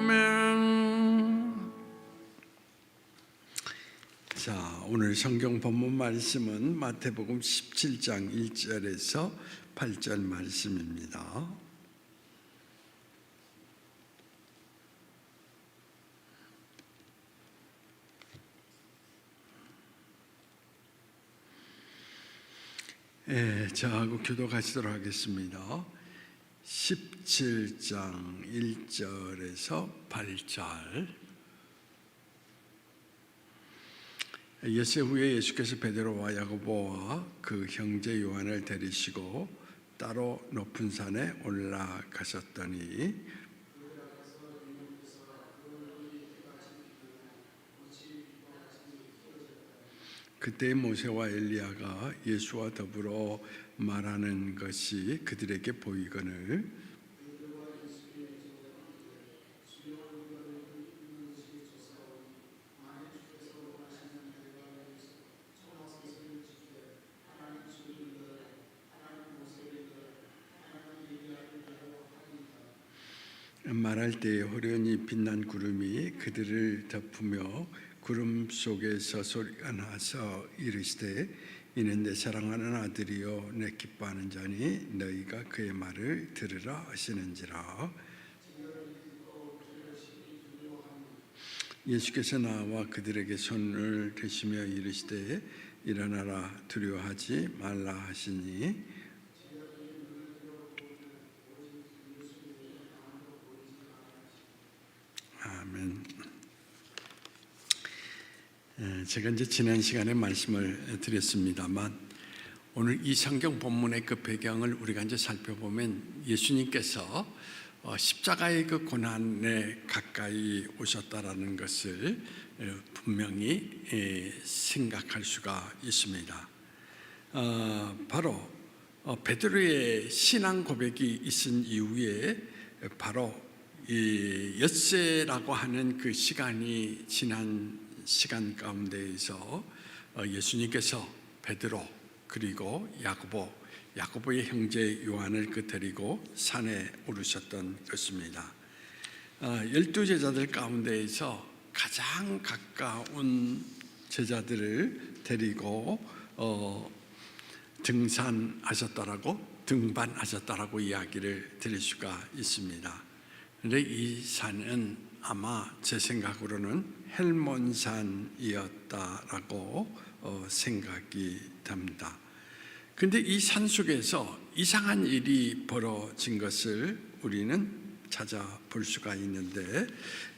아멘. 자, 오늘 성경 본문 말씀은 마태복음 17장 1절에서 8절 말씀입니다. 저하고 교독하시도록 하겠습니다. 17장 1절에서 8절. 엿새 후에 예수께서 베드로와 야고보와 그 형제 요한을 데리시고 따로 높은 산에 올라가셨더니 그때 모세와 엘리야가 예수와 더불어 말하는 것이 그들에게 보이거늘 말할 때에 호련히 빛난 구름이 그들을 덮으며 구름 속에서 소리가 나서 이르시되 이는 내 사랑하는 아들이요 내 기뻐하는 자니 너희가 그의 말을 들으라 하시는지라. 예수께서 나와 그들에게 손을 대시며 이르시되 일어나라 두려워하지 말라 하시니 아멘. 제가 이제 지난 시간에 말씀을 드렸습니다만 오늘 이 성경 본문의 그 배경을 우리가 이제 살펴보면 예수님께서 십자가의 그 고난에 가까이 오셨다라는 것을 분명히 생각할 수가 있습니다. 바로 베드로의 신앙 고백이 있은 이후에 바로 이 엿새라고 하는 그 시간이 지난 시간 가운데에서 예수님께서 베드로 그리고 야고보의 형제 요한을 데리고 산에 오르셨던 것입니다. 12제자들 가운데에서 가장 가까운 제자들을 데리고 등반하셨다라고 이야기를 드릴 수가 있습니다. 그런데 이 산은 아마 제 생각으로는 헬몬산이었다라고 생각이 됩니다. 그런데 이 산 속에서 이상한 일이 벌어진 것을 우리는 찾아볼 수가 있는데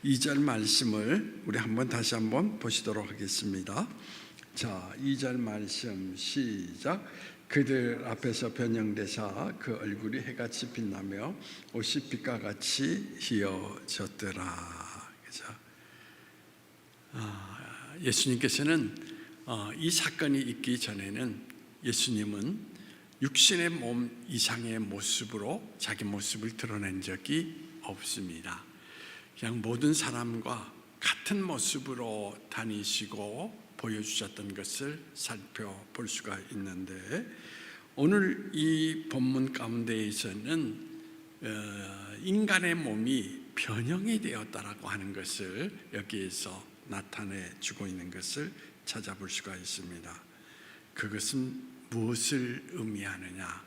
2절 말씀을 우리 다시 한번 보시도록 하겠습니다. 자, 2절 말씀 시작. 그들 앞에서 변형되사 그 얼굴이 해같이 빛나며 옷이 빛과 같이 희어졌더라. 그죠? 예수님께서는 이 사건이 있기 전에는 예수님은 육신의 몸 이상의 모습으로 자기 모습을 드러낸 적이 없습니다. 그냥 모든 사람과 같은 모습으로 다니시고 보여주셨던 것을 살펴볼 수가 있는데 오늘 이 본문 가운데에서는 인간의 몸이 변형이 되었다라고 하는 것을 여기에서 나타내 주고 있는 것을 찾아볼 수가 있습니다. 그것은 무엇을 의미하느냐?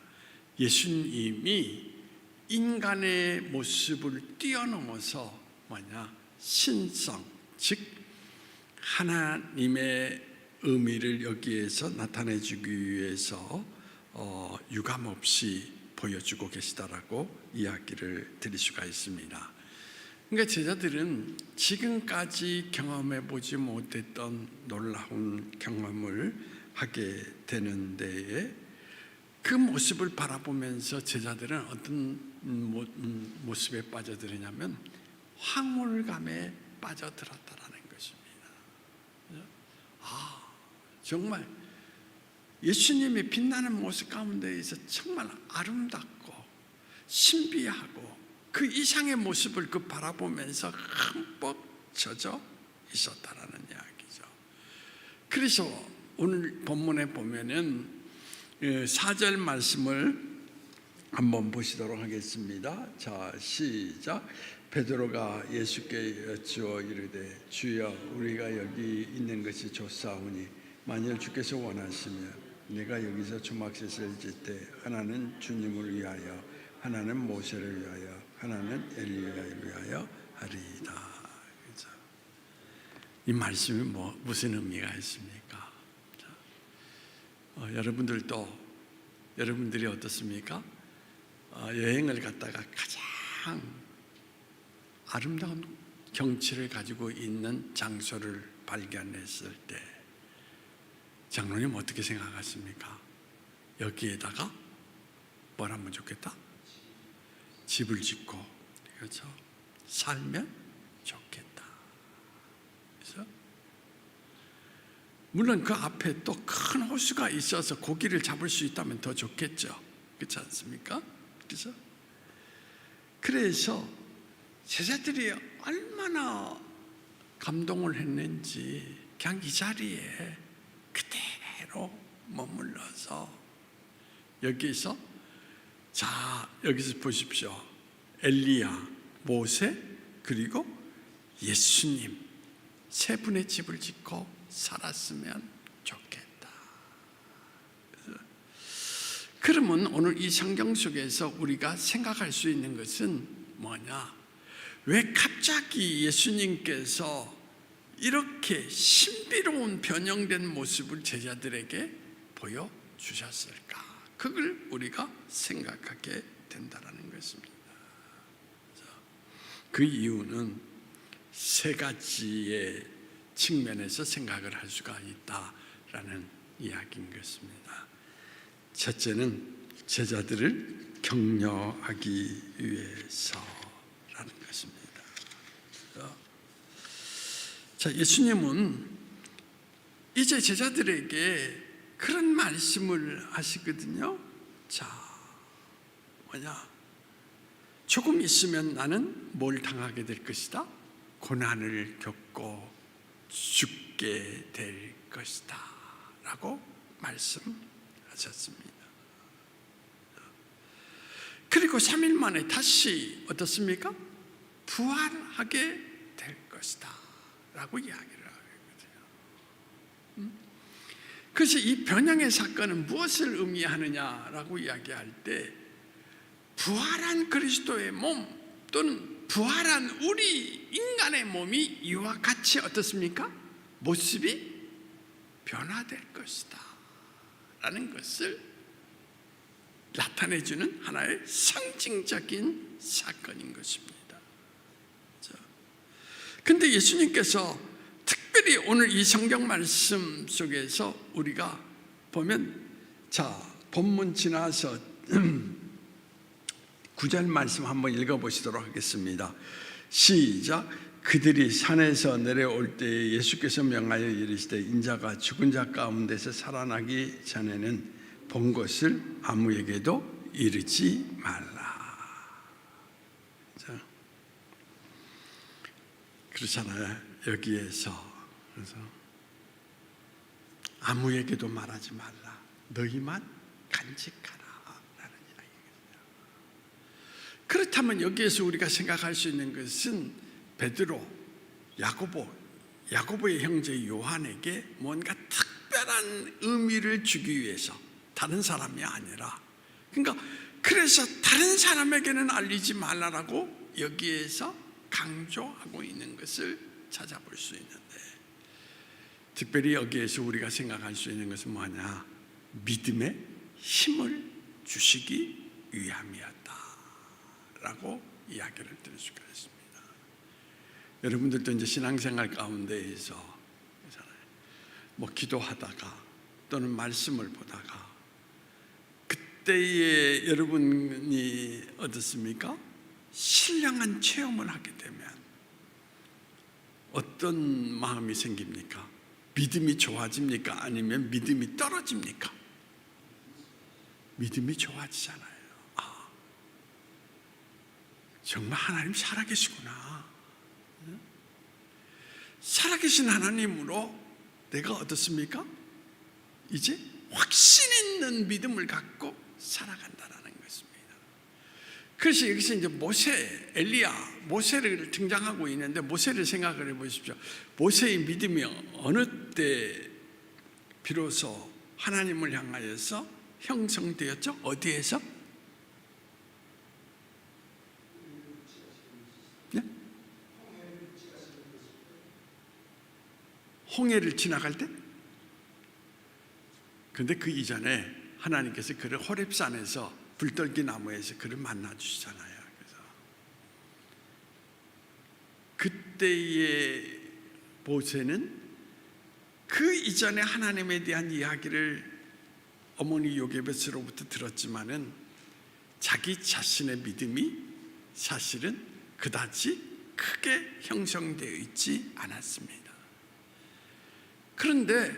예수님이 인간의 모습을 뛰어넘어서 신성, 즉 하나님의 의미를 여기에서 나타내 주기 위해서 유감없이 보여주고 계시다라고 이야기를 드릴 수가 있습니다. 그러니까 제자들은 지금까지 경험해 보지 못했던 놀라운 경험을 하게 되는 데에 그 모습을 바라보면서 제자들은 어떤 모습에 빠져들었냐면 황홀감에 빠져들었다라는 것입니다. 정말 예수님이 빛나는 모습 가운데에서 정말 아름답고 신비하고 그 이상의 모습을 바라보면서 흠뻑 젖어 있었다라는 이야기죠. 그래서 오늘 본문에 보면은 4절 말씀을 한번 보시도록 하겠습니다. 자, 시작. 베드로가 예수께 여쭈어 이르되 주여 우리가 여기 있는 것이 좋사오니 만일 주께서 원하시면 내가 여기서 초막셋을 짓되 하나는 주님을 위하여 하나는 모세를 위하여 하나는 엘리야를 위하여 하리이다. 그렇죠? 이 말씀이 무슨 의미가 있습니까? 여러분들이 어떻습니까? 여행을 갔다가 가장 아름다운 경치를 가지고 있는 장소를 발견했을 때 장로님 어떻게 생각하십니까? 여기에다가 뭘 하면 좋겠다? 집을 짓고, 그렇죠? 살면 좋겠다. 그래서 물론 그 앞에 또 큰 호수가 있어서 고기를 잡을 수 있다면 더 좋겠죠. 그렇지 않습니까? 그래서 제자들이 얼마나 감동을 했는지 그냥 이 자리에 그대로 머물러서 여기서 보십시오. 엘리야, 모세, 그리고 예수님 세 분의 집을 짓고 살았으면 좋겠다. 그러면 오늘 이 성경 속에서 우리가 생각할 수 있는 것은 뭐냐? 왜 갑자기 예수님께서 이렇게 신비로운 변형된 모습을 제자들에게 보여주셨을까? 그걸 우리가 생각하게 된다는 것입니다. 그 이유는 세 가지의 측면에서 생각을 할 수가 있다라는 이야기인 것입니다. 첫째는 제자들을 격려하기 위해서라는 것입니다. 예수님은 이제 제자들에게 그런 말씀을 하시거든요. 조금 있으면 나는 뭘 당하게 될 것이다? 고난을 겪고 죽게 될 것이다 라고 말씀하셨습니다. 그리고 3일 만에 다시 어떻습니까? 부활하게 될 것이다 라고 이야기를 하거든요. 그래서 이 변형의 사건은 무엇을 의미하느냐라고 이야기할 때 부활한 그리스도의 몸 또는 부활한 우리 인간의 몸이 이와 같이 어떻습니까? 모습이 변화될 것이다 라는 것을 나타내주는 하나의 상징적인 사건인 것입니다. 그런데 예수님께서 특별히 오늘 이 성경 말씀 속에서 우리가 보면 본문 지나서 9절 말씀 한번 읽어보시도록 하겠습니다. 시작. 그들이 산에서 내려올 때 예수께서 명하여 이르시되 인자가 죽은 자 가운데서 살아나기 전에는 본 것을 아무에게도 이르지 말라. 그렇잖아요. 여기에서 그래서 아무에게도 말하지 말라. 너희만 간직하라. 그렇다면 여기에서 우리가 생각할 수 있는 것은 베드로, 야고보의 형제 요한에게 뭔가 특별한 의미를 주기 위해서 다른 사람이 아니라 그래서 다른 사람에게는 알리지 말라라고 여기에서 강조하고 있는 것을 찾아볼 수 있는데 특별히 여기에서 우리가 생각할 수 있는 것은 뭐냐? 믿음의 힘을 주시기 위함이었다 라고 이야기를 드릴 수가 있습니다. 여러분들도 이제 신앙생활 가운데에서 기도하다가 또는 말씀을 보다가 그때에 여러분이 어떻습니까? 신령한 체험을 하게 되면 어떤 마음이 생깁니까? 믿음이 좋아집니까? 아니면 믿음이 떨어집니까? 믿음이 좋아지잖아요. 정말 하나님 살아계시구나. 살아계신 하나님으로 내가 어떻습니까? 이제 확신 있는 믿음을 갖고 살아간다는 것입니다. 그래서 여기서 이제 모세, 엘리야, 모세를 등장하고 있는데 모세를 생각을 해보십시오. 모세의 믿음이 어느 때 비로소 하나님을 향하여서 형성되었죠? 어디에서? 네? 홍해를 지나갈 때? 근데 그 이전에 하나님께서 그를 호렙산에서 불떨기 나무에서 그를 만나 주시잖아요. 그래서 그때의 모세는 그 이전에 하나님에 대한 이야기를 어머니 요게벳으로부터 들었지만은 자기 자신의 믿음이 사실은 그다지 크게 형성되어 있지 않았습니다. 그런데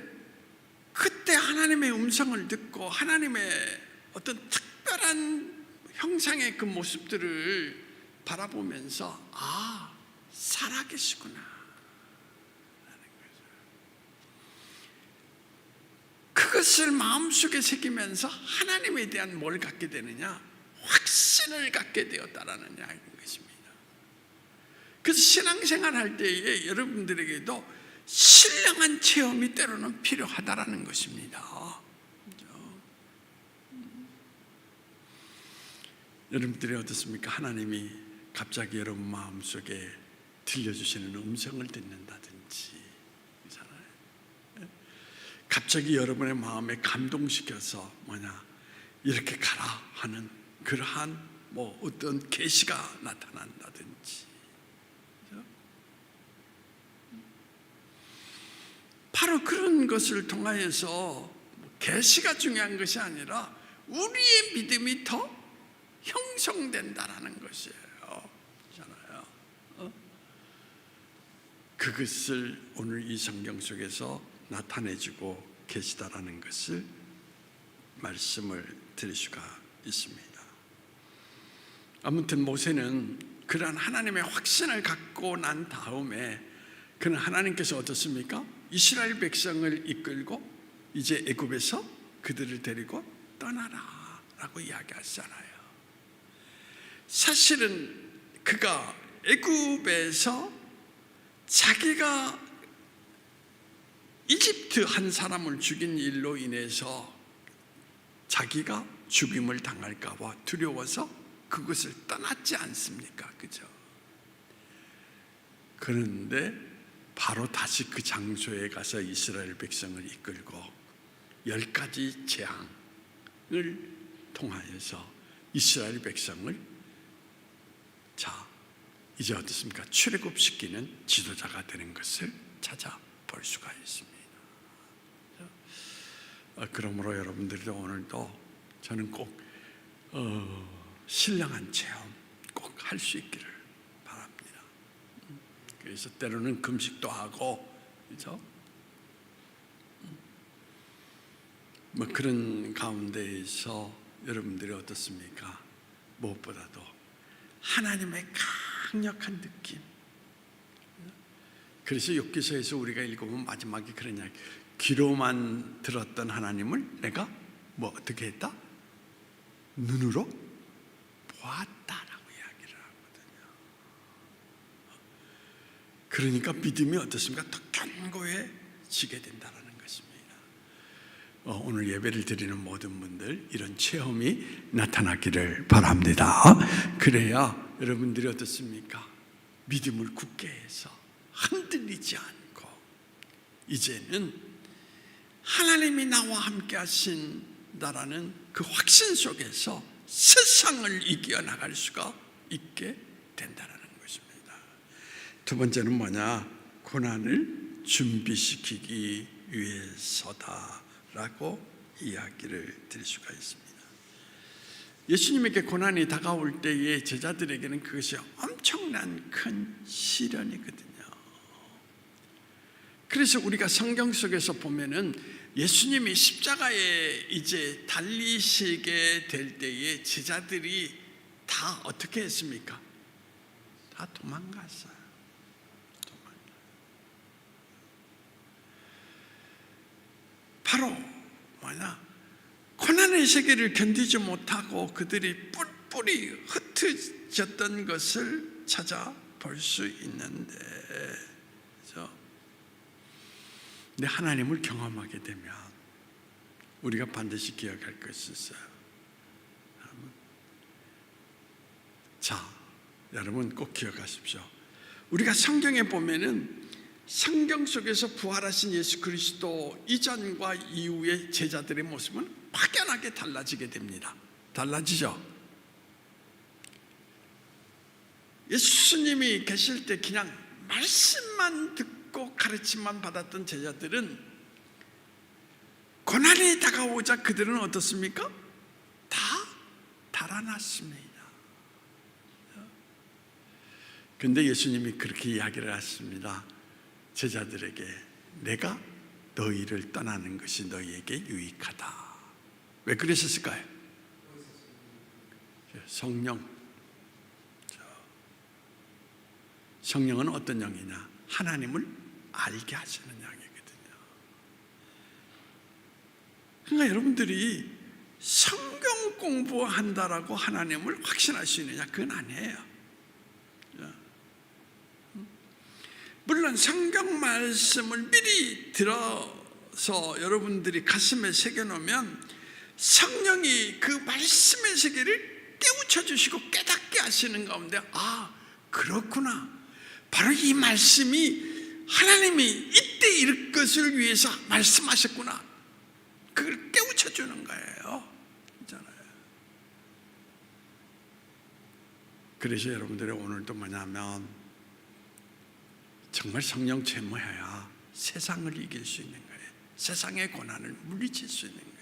그때 하나님의 음성을 듣고 하나님의 어떤 특별한 형상의 그 모습들을 바라보면서 살아계시구나 라는 거죠. 그것을 마음속에 새기면서 하나님에 대한 뭘 갖게 되느냐? 확신을 갖게 되었다라는 이야기인 것입니다. 그래서 신앙생활 할 때에 여러분들에게도 신령한 체험이 때로는 필요하다라는 것입니다. 여러분들이 어떻습니까? 하나님이 갑자기 여러분 마음속에 들려주시는 음성을 듣는다든지, 갑자기 여러분의 마음에 감동시켜서 이렇게 가라 하는 그러한 어떤 계시가 나타난다든지, 바로 그런 것을 통하여서 계시가 중요한 것이 아니라 우리의 믿음이 더 형성된다라는 것이에요. 그렇잖아요. 그것을 오늘 이 성경 속에서 나타내주고 계시다라는 것을 말씀을 드릴 수가 있습니다. 아무튼 모세는 그러한 하나님의 확신을 갖고 난 다음에 그는 하나님께서 어떻습니까? 이스라엘 백성을 이끌고 이제 애굽에서 그들을 데리고 떠나라 라고 이야기하시잖아요. 사실은 그가 애굽에서 자기가 이집트 한 사람을 죽인 일로 인해서 자기가 죽임을 당할까 봐 두려워서 그것을 떠났지 않습니까? 그죠? 그런데 바로 다시 그 장소에 가서 이스라엘 백성을 이끌고 10가지 재앙을 통하여서 이스라엘 백성을 이제 어떻습니까? 출애굽시키는 지도자가 되는 것을 찾아볼 수가 있습니다. 그러므로 여러분들도 오늘도 저는 꼭 신령한 체험 꼭 할 수 있기를 바랍니다. 그래서 때로는 금식도 하고, 그렇죠? 그런 가운데에서 여러분들이 어떻습니까? 무엇보다도 하나님의 강력한 느낌. 그래서 욥기서에서 우리가 읽어보면 마지막에 그런 이야기, 귀로만 들었던 하나님을 내가 어떻게 했다? 눈으로 보았다라고 이야기를 하거든요. 그러니까 믿음이 어떻습니까? 더 견고해지게 된다라는 것입니다. 오늘 예배를 드리는 모든 분들 이런 체험이 나타나기를 바랍니다. 그래야 여러분들이 어떻습니까? 믿음을 굳게 해서 흔들리지 않고 이제는 하나님이 나와 함께 하신다라는 그 확신 속에서 세상을 이겨나갈 수가 있게 된다는 것입니다. 두 번째는 고난을 준비시키기 위해서다라고 이야기를 드릴 수가 있습니다. 예수님에게 고난이 다가올 때에 제자들에게는 그것이 엄청난 큰 시련이거든요. 그래서 우리가 성경 속에서 보면은 예수님이 십자가에 이제 달리시게 될 때에 제자들이 다 어떻게 했습니까? 다 도망갔어요. 바로 고난의 세계를 견디지 못하고 그들이 뿔이 흩어졌던 것을 찾아볼 수 있는데, 그렇죠? 근데 하나님을 경험하게 되면 우리가 반드시 기억할 것이 있어요. 자, 여러분 꼭 기억하십시오. 우리가 성경에 보면은 성경 속에서 부활하신 예수 그리스도 이전과 이후의 제자들의 모습은 확연하게 달라지게 됩니다. 달라지죠? 예수님이 계실 때 그냥 말씀만 듣고 가르침만 받았던 제자들은 고난이 다가오자 그들은 어떻습니까? 다 달아났습니다. 그런데 예수님이 그렇게 이야기를 하십니다. 제자들에게 내가 너희를 떠나는 것이 너희에게 유익하다. 왜 그러셨을까요? 성령은 어떤 영이냐? 하나님을 알게 하시는 영이거든요. 그러니까 여러분들이 성경 공부한다라고 하나님을 확신할 수 있느냐? 그건 아니에요. 물론 성경 말씀을 미리 들어서 여러분들이 가슴에 새겨놓으면 성령이 그 말씀의 세계를 깨우쳐 주시고 깨닫게 하시는 가운데, 아, 그렇구나, 바로 이 말씀이 하나님이 이때 이럴 것을 위해서 말씀하셨구나, 그걸 깨우쳐 주는 거예요. 있잖아요. 그래서 여러분들의 오늘도 뭐냐면 정말 성령 체험해야 세상을 이길 수 있는 거예요. 세상의 고난을 물리칠 수 있는 거예요.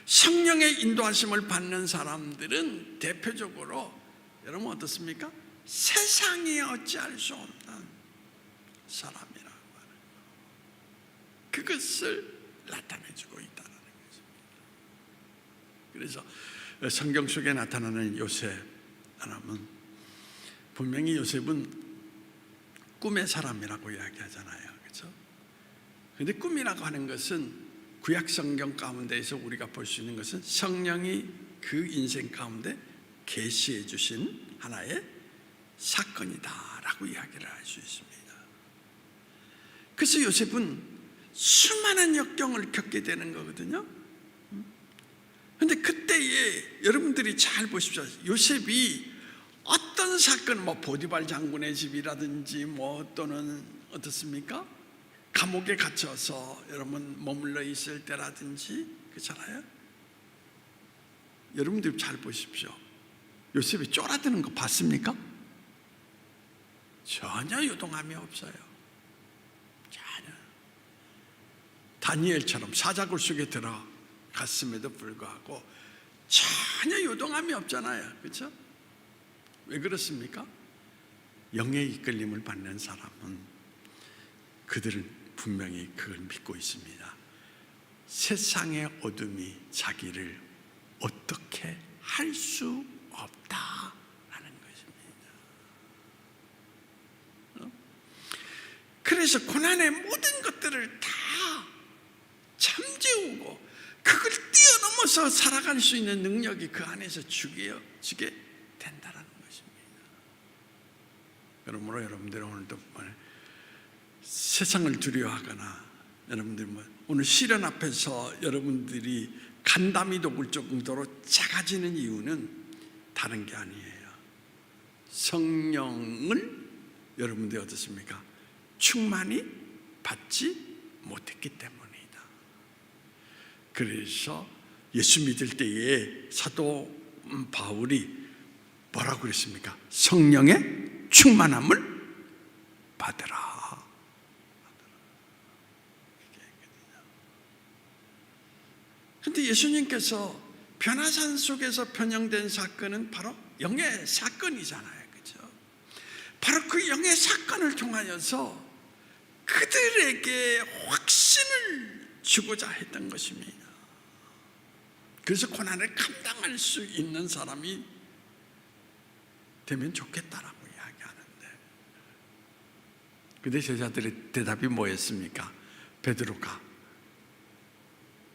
성령의 인도하심을 받는 사람들은 대표적으로 여러분 어떻습니까? 세상이 어찌할 수 없는 사람이라고 하는 거, 그것을 나타내주고 있다는 것입니다. 그래서 성경 속에 나타나는 요셉 하나는 분명히 요셉은 꿈의 사람이라고 이야기하잖아요. 그렇죠? 그런데 꿈이라고 하는 것은 구약 성경 가운데에서 우리가 볼 수 있는 것은 성령이 그 인생 가운데 계시해 주신 하나의 사건이다라고 이야기를 할 수 있습니다. 그래서 요셉은 수많은 역경을 겪게 되는 거거든요. 그런데 그때에 여러분들이 잘 보십시오. 요셉이 어떤 사건, 보디발 장군의 집이라든지 또는 어떻습니까? 감옥에 갇혀서 여러분 머물러 있을 때라든지, 그렇잖아요. 여러분들 잘 보십시오. 요셉이 쫄아드는 거 봤습니까? 전혀 요동함이 없어요. 전혀. 다니엘처럼 사자굴 속에 들어갔음에도 불구하고 전혀 요동함이 없잖아요. 그렇죠? 왜 그렇습니까? 영의 이끌림을 받는 사람은 그들은 분명히 그걸 믿고 있습니다. 세상의 어둠이 자기를 어떻게 할 수 없다라는 것입니다. 그래서 고난의 모든 것들을 다 잠재우고 그걸 뛰어넘어서 살아갈 수 있는 능력이 그 안에서 주게 된다는 것입니다. 그러므로 여러분들 오늘도 세상을 두려워하거나 여러분들 오늘 시련 앞에서 여러분들이 간담이 녹을 정도로 작아지는 이유는 다른 게 아니에요. 성령을 여러분들이 어떻습니까? 충만히 받지 못했기 때문이다. 그래서 예수 믿을 때에 사도 바울이 뭐라고 그랬습니까? 성령의 충만함을 받으라. 그런데 예수님께서 변화산 속에서 변형된 사건은 바로 영의 사건이잖아요. 그렇죠? 바로 그 영의 사건을 통하여서 그들에게 확신을 주고자 했던 것입니다. 그래서 고난을 감당할 수 있는 사람이 되면 좋겠다라고 이야기하는데, 그런데 제자들의 대답이 뭐였습니까? 베드로가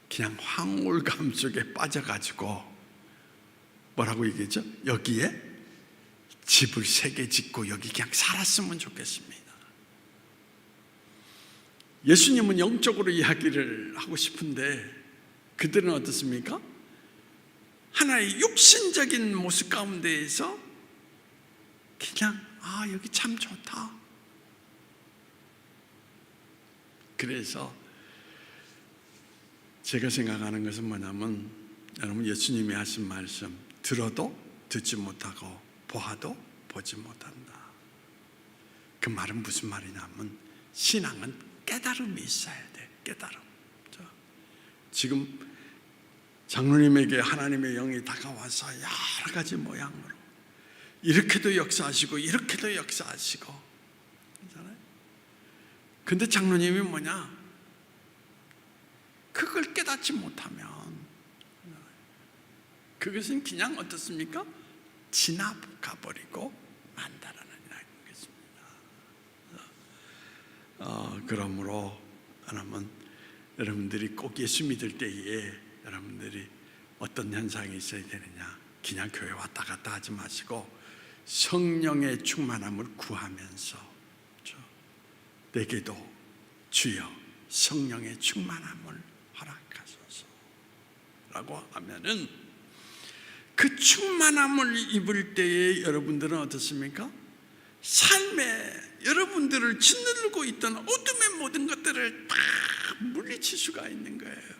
그냥 황홀감 속에 빠져가지고 뭐라고 얘기했죠? 여기에 집을 3개 짓고 여기 그냥 살았으면 좋겠습니다. 예수님은 영적으로 이야기를 하고 싶은데 그들은 어떻습니까? 하나의 육신적인 모습 가운데에서 그냥 여기 참 좋다. 그래서 제가 생각하는 것은 뭐냐면, 여러분, 예수님이 하신 말씀 들어도 듣지 못하고 보아도 보지 못한다. 그 말은 무슨 말이냐면 신앙은 깨달음이 있어야 돼. 깨달음. 지금 장로님에게 하나님의 영이 다가와서 여러 가지 모양으로 이렇게도 역사하시고 이렇게도 역사하시고, 근데 장로님이 뭐냐? 그걸 깨닫지 못하면 그것은 그냥 어떻습니까? 지나가버리고 만다라는 이야기겠습니다. 그러므로 하나님은 여러분들이 꼭 예수 믿을 때에 여러분들이 어떤 현상이 있어야 되느냐? 그냥 교회 왔다 갔다 하지 마시고 성령의 충만함을 구하면서 내게도 주여 성령의 충만함을 허락하소서 라고 하면은 그 충만함을 입을 때에 여러분들은 어떻습니까? 삶에 여러분들을 짓누르고 있던 어둠의 모든 것들을 다 물리칠 수가 있는 거예요.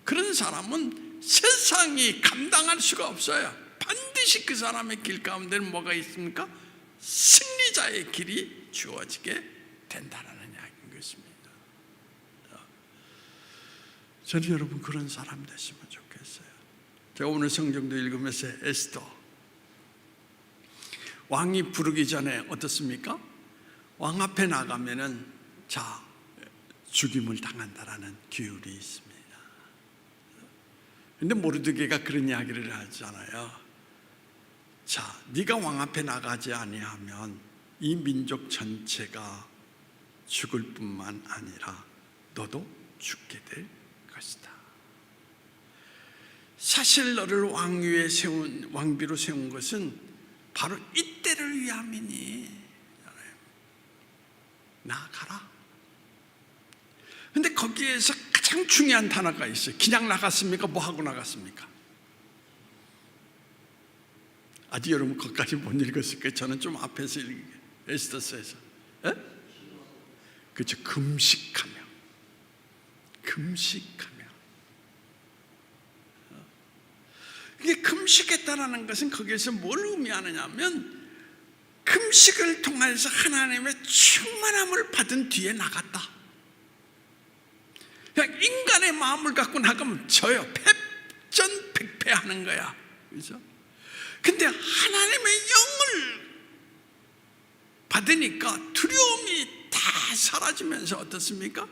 그런 사람은 세상이 감당할 수가 없어요. 반드시 그 사람의 길 가운데는 뭐가 있습니까? 승리자의 길이 주어지게 된다라는 이야기인 것입니다. 저는 여러분 그런 사람 됐으면 좋겠어요. 제가 오늘 성경도 읽으면서 에스더 왕이 부르기 전에 어떻습니까? 왕 앞에 나가면은 죽임을 당한다라는 기율이 있습니다. 근데 모르드게가 그런 이야기를 하잖아요. 네가 왕 앞에 나가지 아니하면 이 민족 전체가 죽을 뿐만 아니라 너도 죽게 될 것이다. 사실 너를 왕비로 세운 것은 바로 이때를 위함이니 나가라. 근데 거기에서 가장 중요한 단어가 있어요. 그냥 나갔습니까? 뭐 하고 나갔습니까? 아직 여러분 거기까지 못 읽었을 거예요. 저는 좀 앞에서 에스더서에서 그렇죠. 금식하며 이게 금식했다라는 것은 거기에서 뭘 의미하느냐면 금식을 통해서 하나님의 충만함을 받은 뒤에 나갔다. 그냥 인간의 마음을 갖고 나가면 져요. 패전백패하는 거야. 그렇죠? 근데 하나님의 영을 받으니까 두려움이 다 사라지면서 어떻습니까?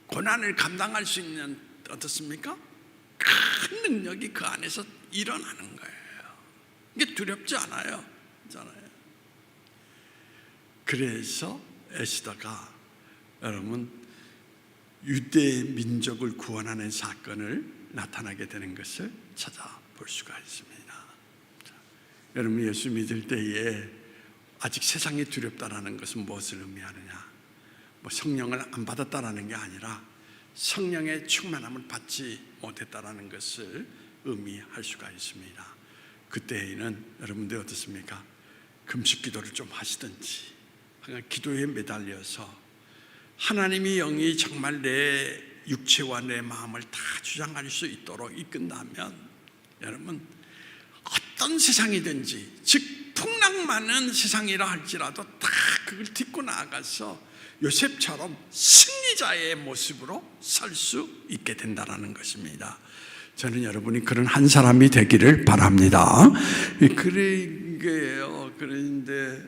고난을 감당할 수 있는 어떻습니까? 큰 능력이 그 안에서 일어나는 거예요. 이게 두렵지 않아요. 그래서 에스더가 여러분 유대 민족을 구원하는 사건을 나타나게 되는 것을 찾아볼 수가 있습니다. 여러분 예수 믿을 때에 아직 세상이 두렵다라는 것은 무엇을 의미하느냐? 성령을 안 받았다라는 게 아니라 성령의 충만함을 받지 못했다라는 것을 의미할 수가 있습니다. 그때에는 여러분들 어떻습니까? 금식 기도를 좀 하시든지 기도에 매달려서 하나님의 영이 정말 내 육체와 내 마음을 다 주장할 수 있도록 이끈다면 여러분 어떤 세상이든지 즉 풍랑 많은 세상이라 할지라도 다 그걸 딛고 나아가서 요셉처럼 승리자의 모습으로 살 수 있게 된다는 것입니다. 저는 여러분이 그런 한 사람이 되기를 바랍니다. 그런데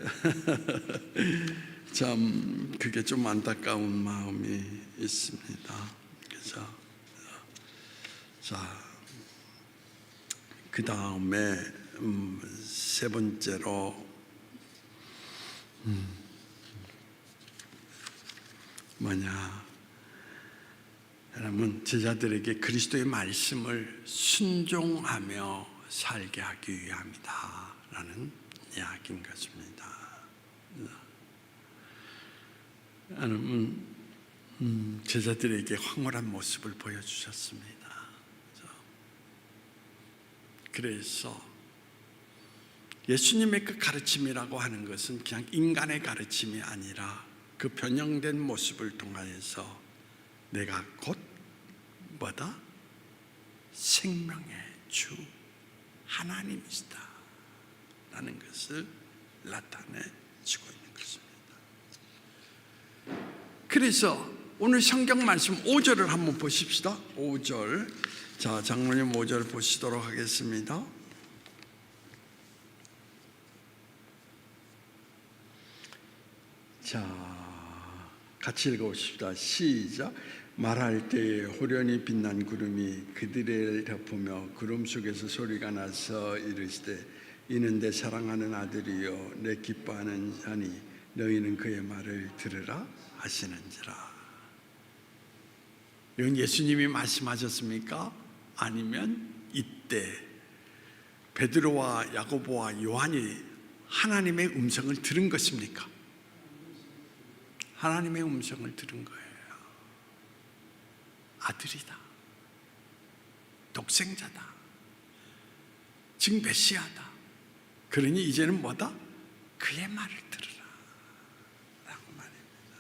참 그게 좀 안타까운 마음이 있습니다. 그래서 그 다음에 세 번째로 여러분 제자들에게 그리스도의 말씀을 순종하며 살게 하기 위함이다 라는 이야기인 것입니다. 하나님은 제자들에게 황홀한 모습을 보여주셨습니다. 그래서 예수님의 그 가르침이라고 하는 것은 그냥 인간의 가르침이 아니라 그 변형된 모습을 통하여서 내가 곧 뭐다? 생명의 주 하나님이시다 라는 것을 나타내주고 있는 것입니다. 그래서 오늘 성경 말씀 5절을 한번 보십시다. 5절. 자, 장로님 5절 보시도록 하겠습니다. 자, 같이 읽어봅시다. 시작. 말할 때에 호련히 빛난 구름이 그들을 덮으며 구름 속에서 소리가 나서 이르시되 이는 내 사랑하는 아들이요 내 기뻐하는 자니 너희는 그의 말을 들으라 하시는지라. 이건 예수님이 말씀하셨습니까? 아니면 이때 베드로와 야고보와 요한이 하나님의 음성을 들은 것입니까? 하나님의 음성을 들은 거예요. 아들이다, 독생자다, 즉 메시아다. 그러니 이제는 뭐다? 그의 말을 들으라 라고 말합니다.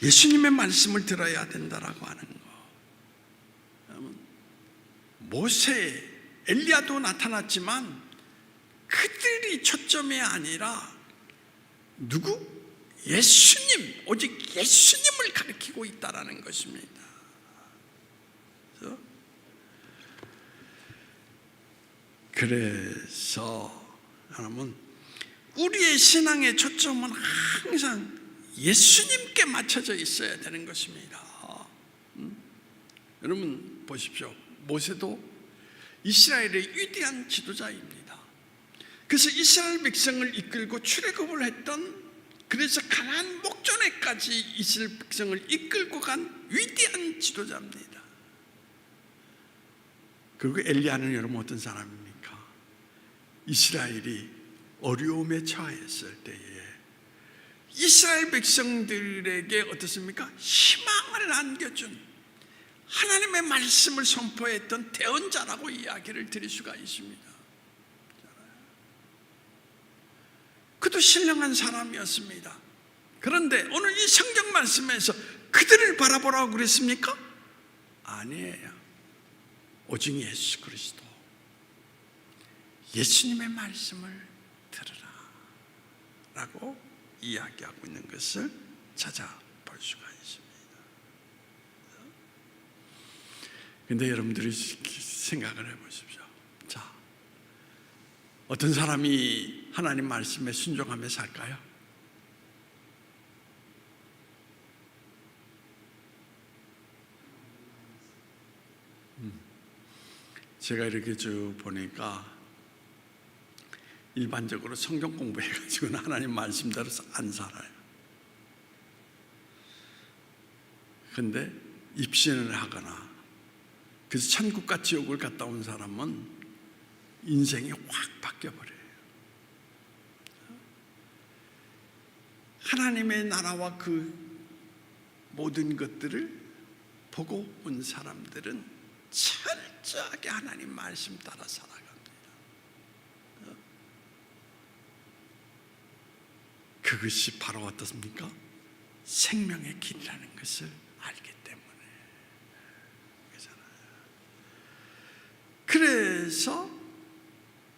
예수님의 말씀을 들어야 된다라고 하는 거. 모세, 엘리야도 나타났지만 그들이 초점이 아니라 누구? 예수님, 오직 예수님을 가리키고 있다라는 것입니다. 그래서 여러분, 우리의 신앙의 초점은 항상 예수님께 맞춰져 있어야 되는 것입니다. 여러분 보십시오. 모세도 이스라엘의 위대한 지도자입니다. 그래서 이스라엘 백성을 이끌고 출애굽을 했던, 그래서 가나안 목전에까지 이스라엘 백성을 이끌고 간 위대한 지도자입니다. 그리고 엘리야는 여러분 어떤 사람입니까? 이스라엘이 어려움에 처했을 때에 이스라엘 백성들에게 어떻습니까? 희망을 안겨준 하나님의 말씀을 선포했던 대언자라고 이야기를 드릴 수가 있습니다. 그도 신령한 사람이었습니다. 그런데 오늘 이 성경 말씀에서 그들을 바라보라고 그랬습니까? 아니에요. 오직 예수 그리스도, 예수님의 말씀을 들으라 라고 이야기하고 있는 것을 찾아볼 수가 있습니다. 그런데 여러분들이 생각을 해보십시오. 자, 어떤 사람이 하나님 말씀에 순종하며 살까요? 제가 이렇게 쭉 보니까 일반적으로 성경 공부해가지고는 하나님 말씀대로 안 살아요. 근데 입신을 하거나 그래서 천국과 지옥을 갔다 온 사람은 인생이 확 바뀌어버려요. 하나님의 나라와 그 모든 것들을 보고 온 사람들은 철저하게 하나님 말씀 따라 살아갑니다. 그것이 바로 어떻습니까? 생명의 길이라는 것을 알기 때문에 그렇잖아요. 그래서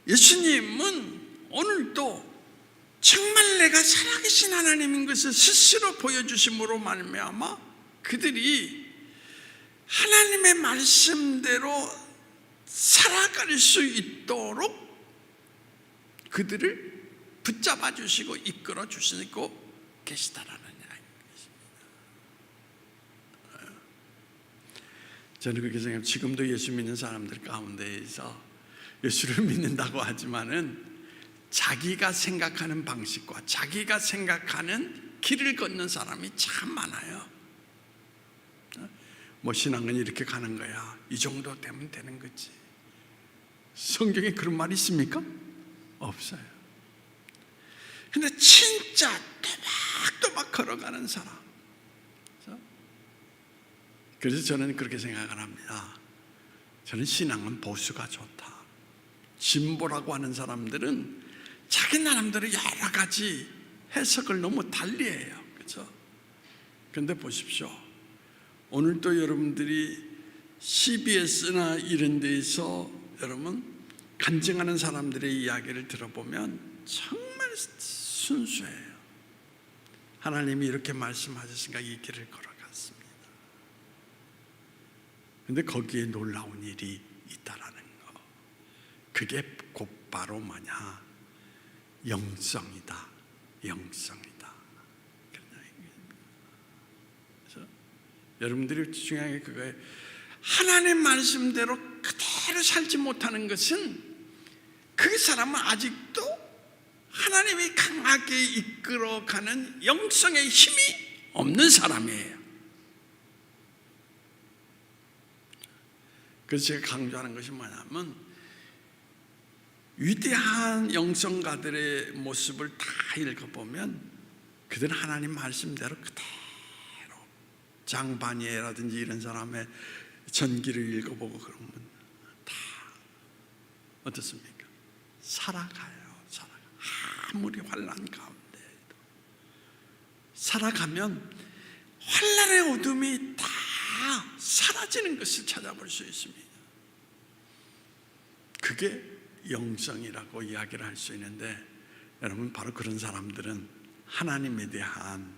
예수님은 오늘도 정말 내가 살아계신 하나님인 것을 스스로 보여주심으로 말미암아 그들이 하나님의 말씀대로 살아갈 수 있도록 그들을 붙잡아 주시고 이끌어 주시고 계시다라는 이야기입니다. 저는 그렇게 생각합니다. 지금도 예수 믿는 사람들 가운데에서 예수를 믿는다고 하지만은 자기가 생각하는 방식과 자기가 생각하는 길을 걷는 사람이 참 많아요. 뭐 신앙은 이렇게 가는 거야, 이 정도 되면 되는 거지. 성경에 그런 말이 있습니까? 없어요. 근데 진짜 또박또박 걸어가는 사람, 그래서 저는 그렇게 생각을 합니다. 저는 신앙은 보수가 좋다. 진보라고 하는 사람들은 자기 나름대로 여러 가지 해석을 너무 달리해요. 그렇죠? 그런데 보십시오, 오늘도 여러분들이 CBS나 이런 데에서 여러분 간증하는 사람들의 이야기를 들어보면 정말 순수해요. 하나님이 이렇게 말씀하셨으니까 이 길을 걸어갔습니다. 그런데 거기에 놀라운 일이 있다라는 거, 그게 곧바로 뭐냐? 영성이다. 영성이다. 그래서 여러분들이 중요한 게 그거예요. 하나님 말씀대로 그대로 살지 못하는 것은 그 사람은 아직도 하나님이 강하게 이끌어가는 영성의 힘이 없는 사람이에요. 그래서 제가 강조하는 것이 뭐냐면, 위대한 영성가들의 모습을 다 읽어보면 그들은 하나님 말씀대로 그대로, 장바니에라든지 이런 사람의 전기를 읽어보고 그러면 다 어떻습니까? 살아가요. 아무리 환난 가운데에도 살아가면 환난의 어둠이 다 사라지는 것을 찾아볼 수 있습니다. 그게 영성이라고 이야기를 할 수 있는데, 여러분 바로 그런 사람들은 하나님에 대한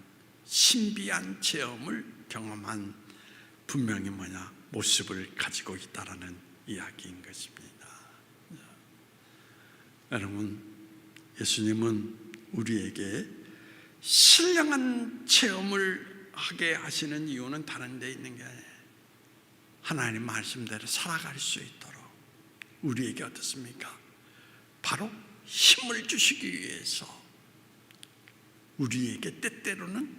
신비한 체험을 경험한 분명히 뭐냐? 모습을 가지고 있다라는 이야기인 것입니다. 여러분, 예수님은 우리에게 신령한 체험을 하게 하시는 이유는 다른 데 있는 게 아니에요. 하나님 말씀대로 살아갈 수 있도록 우리에게 어떻습니까? 바로 힘을 주시기 위해서 우리에게 때때로는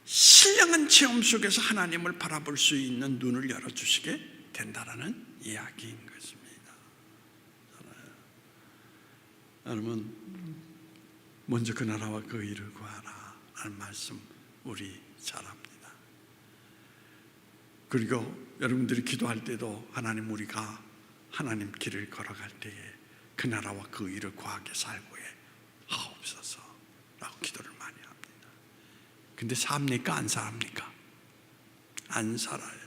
신령한 체험 속에서 하나님을 바라볼 수 있는 눈을 열어주시게 된다라는 이야기인 것입니다. 여러분, 먼저 그 나라와 그 일을 구하라 라는 말씀 우리 잘 압니다. 그리고 여러분들이 기도할 때도 하나님, 우리가 하나님 길을 걸어갈 때에 그 나라와 그 일을 구하게 살고에 하옵소서 라고 기도를 많이 합니다. 근데 삽니까? 안 삽니까? 안 살아요.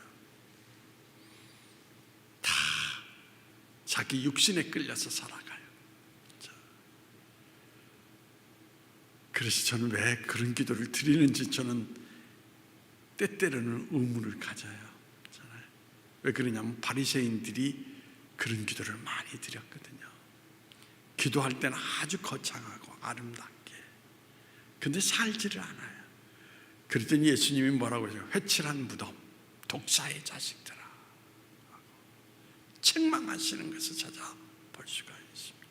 다 자기 육신에 끌려서 살아가요. 그래서 저는 왜 그런 기도를 드리는지 저는 때때로는 의문을 가져요. 왜 그러냐면 바리새인들이 그런 기도를 많이 드렸거든요. 기도할 때는 아주 거창하고 아름답게, 근데 살지를 않아요. 그랬더니 예수님이 뭐라고 하세요? 회칠한 무덤, 독사의 자식들아, 책망하시는 것을 찾아볼 수가 있습니다.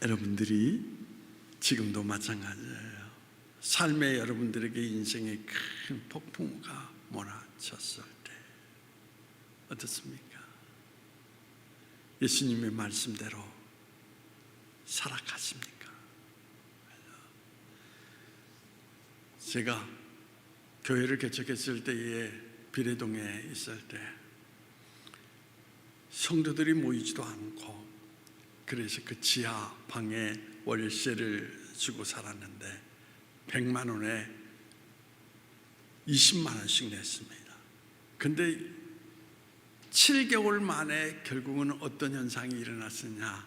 여러분들이 지금도 마찬가지예요. 삶에 여러분들에게 인생의 큰 폭풍우가 몰아쳤을 때 어떻습니까? 예수님의 말씀대로 살아가십니까? 제가 교회를 개척했을 때에 비례동에 있을 때 성도들이 모이지도 않고, 그래서 그 지하 방에 월세를 주고 살았는데 100만 원에 20만 원씩 냈습니다. 근데 7개월 만에 결국은 어떤 현상이 일어났느냐,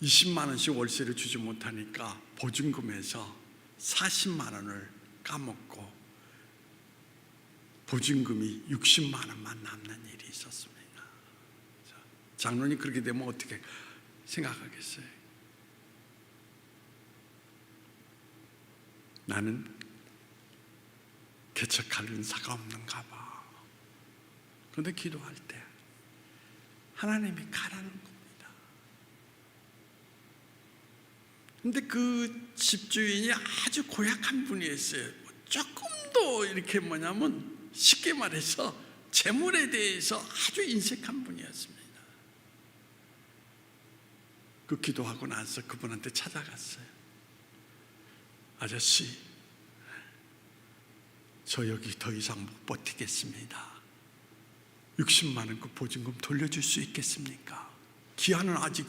20만 원씩 월세를 주지 못하니까 보증금에서 40만 원을 까먹고 보증금이 60만 원만 남는 일이 있었습니다. 장로님, 그렇게 되면 어떻게 생각하겠어요? 나는 개척할 은사가 없는가 봐. 그런데 기도할 때 하나님이 가라는 겁니다. 근데 그 집주인이 아주 고약한 분이었어요. 조금도 이렇게 쉽게 말해서 재물에 대해서 아주 인색한 분이었습니다. 그 기도하고 나서 그분한테 찾아갔어요. 아저씨, 저 여기 더 이상 못 버티겠습니다. 60만 원 그 보증금 돌려줄 수 있겠습니까? 기한은 아직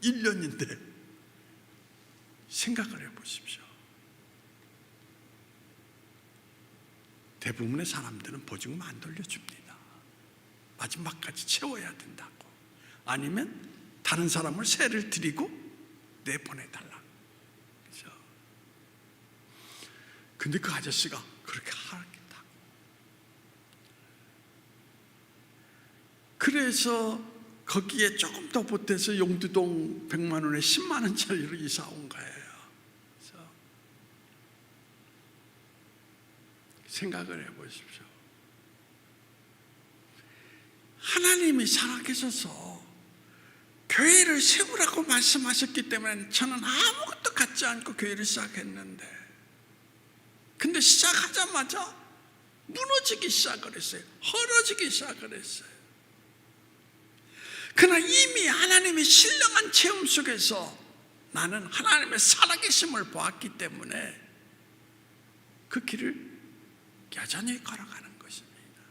1년인데 생각을 해보십시오. 대부분의 사람들은 보증금 안 돌려줍니다. 마지막까지 채워야 된다고. 아니면 다른 사람을 세를 드리고 내보내달라. 그죠? 근데 그 아저씨가 그렇게 하겠다고. 그래서 거기에 조금 더 보태서 용두동 100만 원에 10만 원짜리로 이사 온 거예요. 그래서 생각을 해보십시오. 하나님이 살아계셔서 교회를 세우라고 말씀하셨기 때문에 저는 아무것도 갖지 않고 교회를 시작했는데, 근데 시작하자마자 무너지기 시작을 했어요. 헐어지기 시작을 했어요. 그러나 이미 하나님의 신령한 체험 속에서 나는 하나님의 살아계심을 보았기 때문에 그 길을 여전히 걸어가는 것입니다.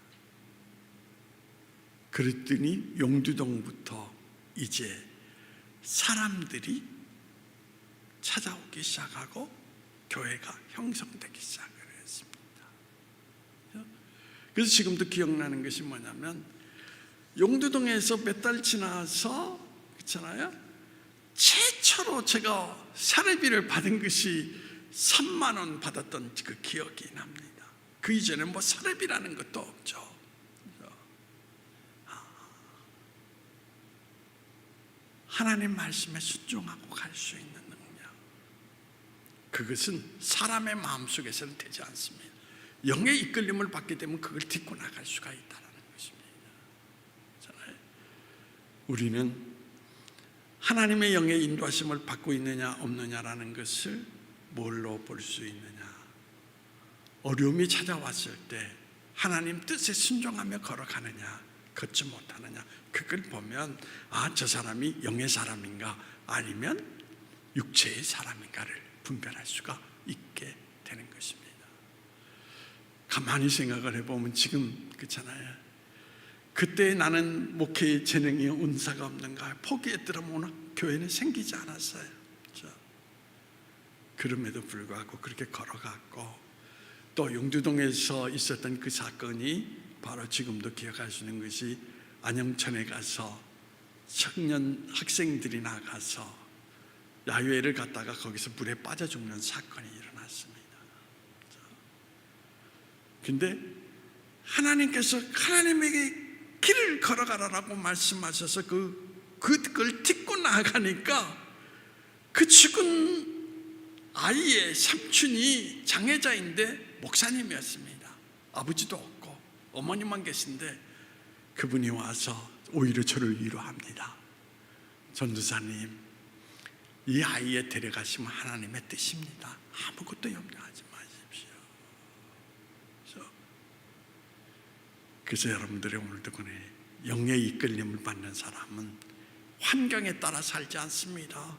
그랬더니 용두동부터 이제 사람들이 찾아오기 시작하고 교회가 형성되기 시작을 했습니다. 그래서 지금도 기억나는 것이 뭐냐면, 용두동에서 몇 달 지나서, 그렇잖아요, 최초로 제가 사례비를 받은 것이 3만 원 받았던 그 기억이 납니다. 그 이전에 사례비라는 것도 없죠. 하나님 말씀에 순종하고 갈 수 있는 능력, 그것은 사람의 마음속에서는 되지 않습니다. 영의 이끌림을 받게 되면 그걸 딛고 나갈 수가 있다는 것입니다. 우리는 하나님의 영의 인도하심을 받고 있느냐 없느냐라는 것을 뭘로 볼 수 있느냐? 어려움이 찾아왔을 때 하나님 뜻에 순종하며 걸어가느냐, 걷지 못하느냐, 그걸 보면 저 사람이 영의 사람인가 아니면 육체의 사람인가를 분별할 수가 있게 되는 것입니다. 가만히 생각을 해보면 지금 그렇잖아요. 그때 나는 목회의 재능이 은사가 없는가 포기했더라면 오늘 교회는 생기지 않았어요. 그렇죠? 그럼에도 불구하고 그렇게 걸어갔고, 또 용두동에서 있었던 그 사건이 바로 지금도 기억할 수 있는 것이, 안영천에 가서 청년 학생들이 나가서 야유회를 갔다가 거기서 물에 빠져 죽는 사건이 일어났습니다. 근데 하나님께서 하나님에게 길을 걸어가라라고 말씀하셔서 그걸 딛고 나가니까 그 죽은 아이의 삼촌이 장애자인데 목사님이었습니다. 아버지도 없고 어머니만 계신데 그분이 와서 오히려 저를 위로합니다. 전도사님, 이 아이의 데려가시면 하나님의 뜻입니다. 아무것도 염려하지 마십시오. 그래서 여러분들의 오늘도 영의 이끌림을 받는 사람은 환경에 따라 살지 않습니다.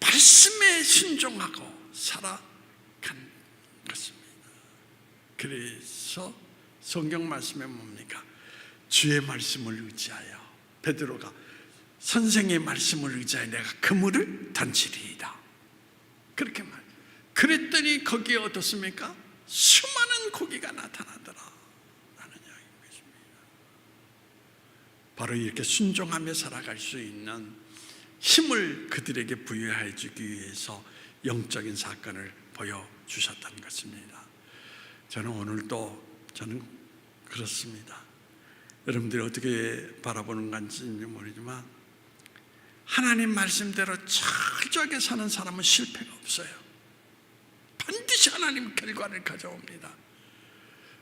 말씀에 순종하고 살아간 것입니다. 그래서 성경 말씀에 뭡니까? 주의 말씀을 의지하여, 베드로가 선생의 말씀을 의지하여 내가 그물을 던지리이다, 그렇게 말. 그랬더니 거기에 어떻습니까? 수많은 고기가 나타나더라 라는 이야기인 것입니다. 바로 이렇게 순종하며 살아갈 수 있는 힘을 그들에게 부여해 주기 위해서 영적인 사건을 보여주셨던 것입니다. 저는 오늘도 그렇습니다. 여러분들이 어떻게 바라보는 건지 모르지만 하나님 말씀대로 철저하게 사는 사람은 실패가 없어요. 반드시 하나님 결과를 가져옵니다.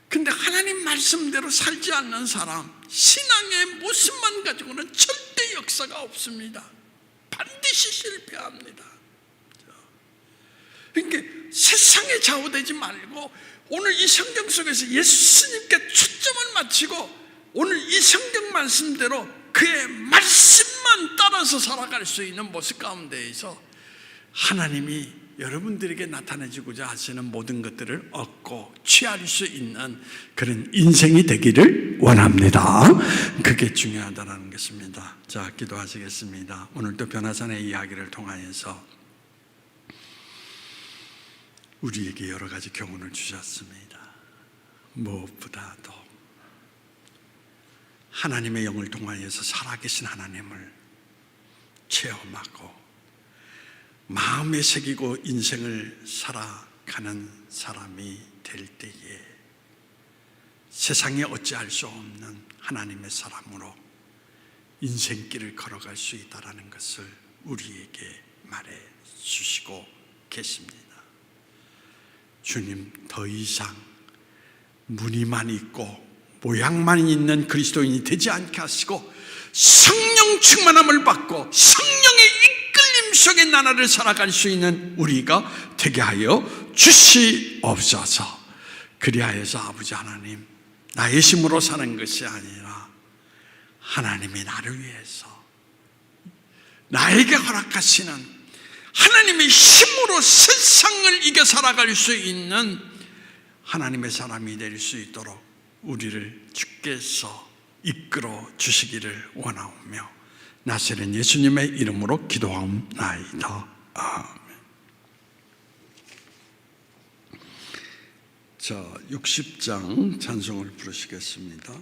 근데 하나님 말씀대로 살지 않는 사람, 신앙의 모습만 가지고는 절대 역사가 없습니다. 반드시 실패합니다. 그러니까 세상에 좌우되지 말고 오늘 이 성경 속에서 예수님께 초점을 맞추고 오늘 이 성경 말씀대로 그의 말씀만 따라서 살아갈 수 있는 모습 가운데에서 하나님이 여러분들에게 나타내주고자 하시는 모든 것들을 얻고 취할 수 있는 그런 인생이 되기를 원합니다. 그게 중요하다는 것입니다. 자, 기도하시겠습니다. 오늘도 변화산의 이야기를 통하여서 우리에게 여러 가지 교훈을 주셨습니다. 무엇보다도 하나님의 영을 통하여서 살아계신 하나님을 체험하고 마음에 새기고 인생을 살아가는 사람이 될 때에 세상에 어찌할 수 없는 하나님의 사람으로 인생길을 걸어갈 수 있다는 것을 우리에게 말해 주시고 계십니다. 주님, 더 이상 무늬만 있고 모양만 있는 그리스도인이 되지 않게 하시고 성령 충만함을 받고 성령의 이끌림 속에 나라를 살아갈 수 있는 우리가 되게 하여 주시옵소서. 그리하여서 아버지 하나님, 나의 힘으로 사는 것이 아니라 하나님이 나를 위해서 나에게 허락하시는 하나님의 힘으로 세상을 이겨 살아갈 수 있는 하나님의 사람이 될 수 있도록 우리를 주께서 이끌어 주시기를 원하오며 나사렛 예수님의 이름으로 기도하옵나이다. 아멘. 자, 60장 찬송을 부르시겠습니다.